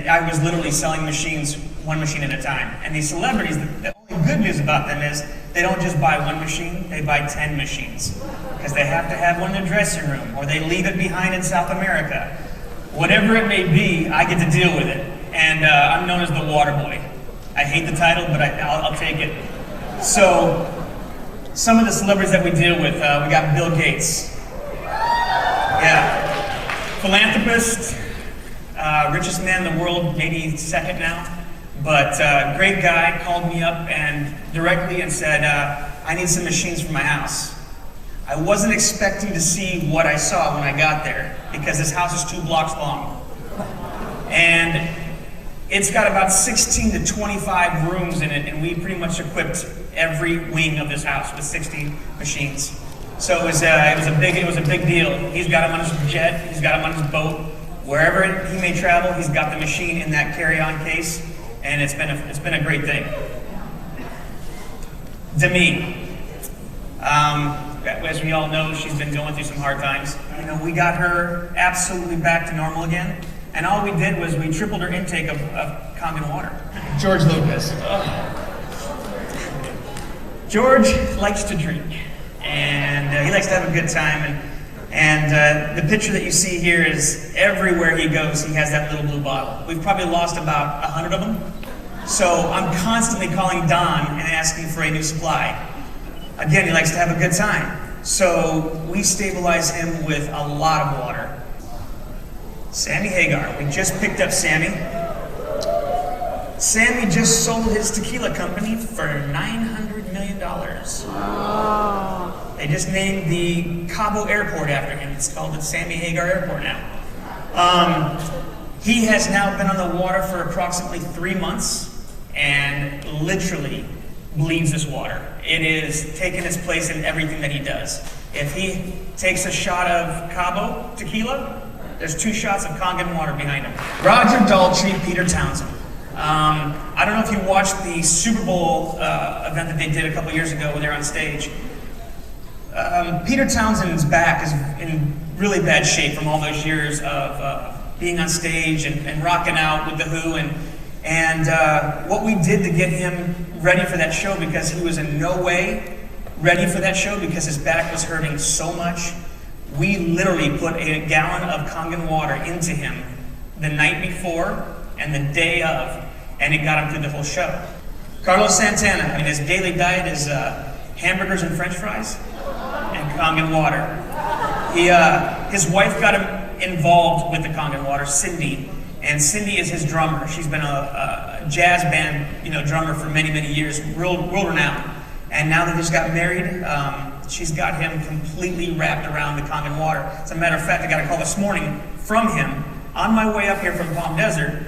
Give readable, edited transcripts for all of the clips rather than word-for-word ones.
and I was literally selling machines, one machine at a time. And these celebrities, the only good news about them is they don't just buy one machine, they buy 10 machines. Because they have to have one in their dressing room, or they leave it behind in South America. Whatever it may be, I get to deal with it. And I'm known as the water boy. I hate the title, but I'll take it. So, some of the celebrities that we deal with, we got Bill Gates. Yeah. Philanthropist, richest man in the world, maybe second now. But great guy, called me up and directly and said, I need some machines for my house. I wasn't expecting to see what I saw when I got there, because this house is 2 blocks long. And it's got about 16 to 25 rooms in it, and we pretty much equipped every wing of this house with 60 machines. So it was a big deal. He's got them on his jet, he's got them on his boat. Wherever he may travel, he's got the machine in that carry-on case, and it's been a great thing. Demi. As we all know, she's been going through some hard times. You know, we got her absolutely back to normal again, and all we did was we tripled her intake of Kangen water. George Lucas. George likes to drink, and he likes to have a good time, and the picture that you see here is everywhere he goes, he has that little blue bottle. We've probably lost about 100 of them, so I'm constantly calling Don and asking for a new supply. Again, he likes to have a good time. So we stabilize him with a lot of water. Sammy Hagar, we just picked up Sammy. Sammy just sold his tequila company for $900 million. Oh. They just named the Cabo Airport after him. It's called the Sammy Hagar Airport now. He has now been on the water for approximately 3 months and literally bleeds this water. It is taking its place in everything that he does. If he takes a shot of Cabo tequila, there's 2 shots of Kangen water behind him. Roger Daltrey, Peter Townsend. I don't know if you watched the Super Bowl event that they did a couple years ago when they were on stage. Peter Townsend's back is in really bad shape from all those years of being on stage and rocking out with The Who, and what we did to get him ready for that show, because he was in no way ready for that show because his back was hurting so much, we literally put a gallon of Kangen water into him the night before and the day of, and it got him through the whole show. Carlos Santana, I mean, his daily diet is hamburgers and french fries and Kangen water. His wife got him involved with the Kangen water, Cindy. And Cindy is his drummer. She's been a jazz band, drummer for many, many years, world renowned. And now that they just got married, she's got him completely wrapped around the Kangen water. As a matter of fact, I got a call this morning from him on my way up here from Palm Desert,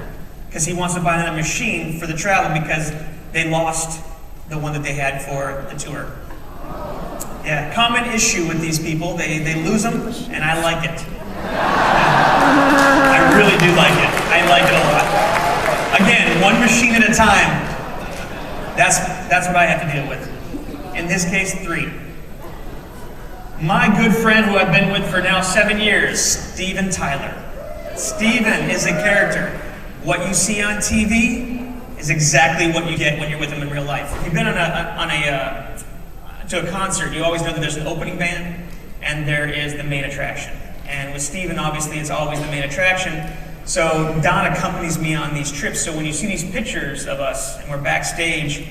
because he wants to buy another machine for the travel because they lost the one that they had for the tour. Yeah, common issue with these people, they lose them, and I like it. I really do like it. I like it a lot. Again, one machine at a time. That's what I have to deal with. In this case, 3. My good friend who I've been with for now 7 years, Steven Tyler. Steven is a character. What you see on TV is exactly what you get when you're with him in real life. If you've been to a concert, you always know that there's an opening band and there is the main attraction. And with Steven, obviously, it's always the main attraction. So Don accompanies me on these trips. So when you see these pictures of us and we're backstage,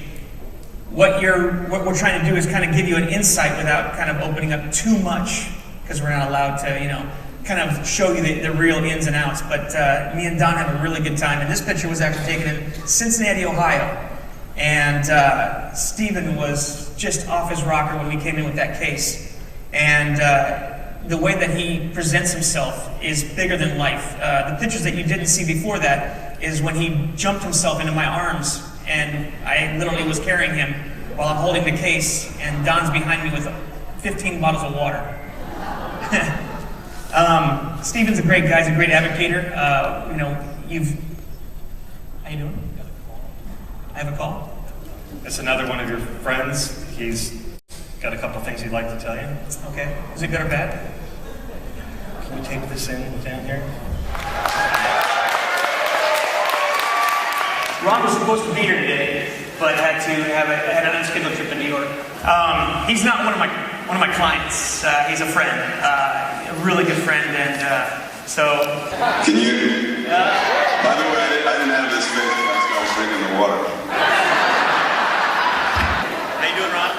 what we're trying to do is kind of give you an insight without kind of opening up too much, because we're not allowed to, kind of show you the real ins and outs. But me and Don have a really good time. And this picture was actually taken in Cincinnati, Ohio. And Steven was just off his rocker when we came in with that case. And the way that he presents himself is bigger than life. The pictures that you didn't see before that is when he jumped himself into my arms, and I literally was carrying him while I'm holding the case, and Don's behind me with 15 bottles of water. Steven's a great guy. He's a great advocator. How you doing? I have a call. It's another one of your friends. He's got a couple things he'd like to tell you. Okay. Is it good or bad? Can we take this in down here? Ron was supposed to be here today, but had an unscheduled trip to New York. He's not one of my clients. He's a friend, a really good friend, and so. Can you? By the way, I didn't have this face when I was drinking the water. How you doing, Ron?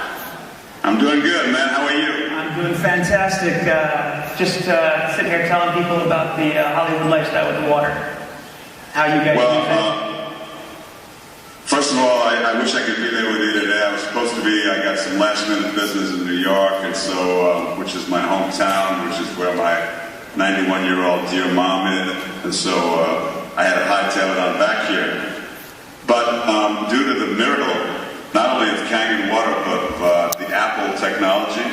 I'm doing good, man. How are you? I'm doing fantastic. Just sitting here telling people about the Hollywood lifestyle with the water. How you guys use it? First of all, I wish I could be there with you today. I was supposed to be. I got some last-minute business in New York, and so, which is my hometown, which is where my 91-year-old dear mom is, and so I had to hightail it on back here. But due to the miracle, not only of Kangen Water, but the Apple technology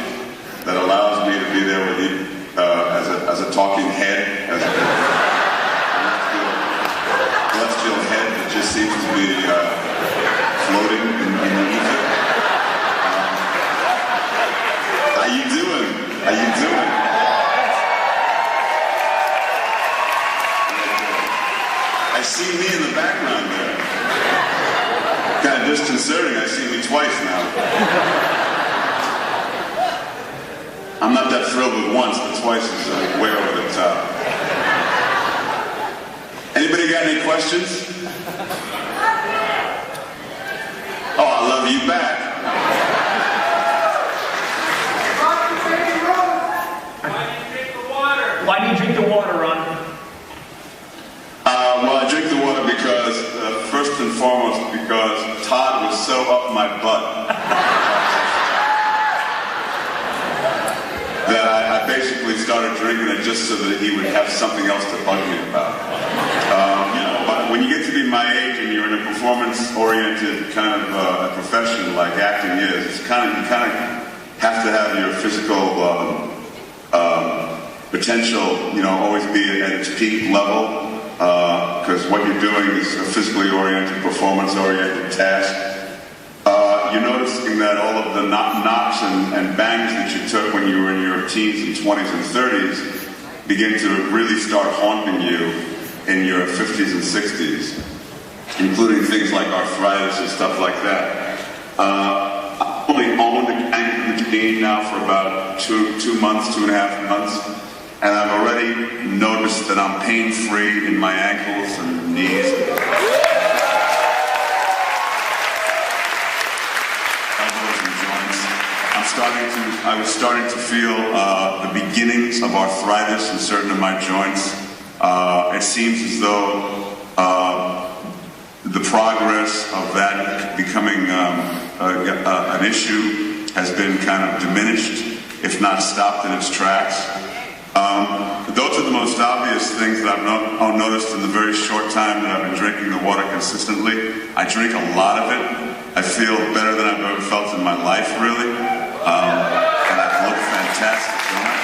that allows me to be there with you as a talking head, as a celestial head that just seems to be floating in the ether. How you doing? How you doing? I see me in the background there. Kind of disconcerting. I see me twice now. I'm not that thrilled with once, but twice is way over the top. Anybody got any questions? Oh, I love you back. Why do you drink the water, Ron? Well, I drink the water because, first and foremost, because Todd was so up my butt that I basically started drinking it just so that he would have something else to bug me about. But when you get to be my age and you're in a performance-oriented kind of profession like acting is, you kind of have to have your physical potential, always be at its peak level, because what you're doing is a physically oriented, performance-oriented task. You're noticing that all of the knocks and bangs that you took when you were in your teens and 20s and 30s begin to really start haunting you in your 50s and 60s, including things like arthritis and stuff like that. I've only owned the Kangen Machine now for about 2 months, 2.5 months, and I've already noticed that I'm pain-free in my ankles and knees. I was starting to feel the beginnings of arthritis in certain of my joints. It seems as though the progress of that becoming an issue has been kind of diminished, if not stopped in its tracks. Those are the most obvious things that I've noticed in the very short time that I've been drinking the water consistently. I drink a lot of it. I feel better than I've ever felt in my life, really. And I look fantastic, don't I?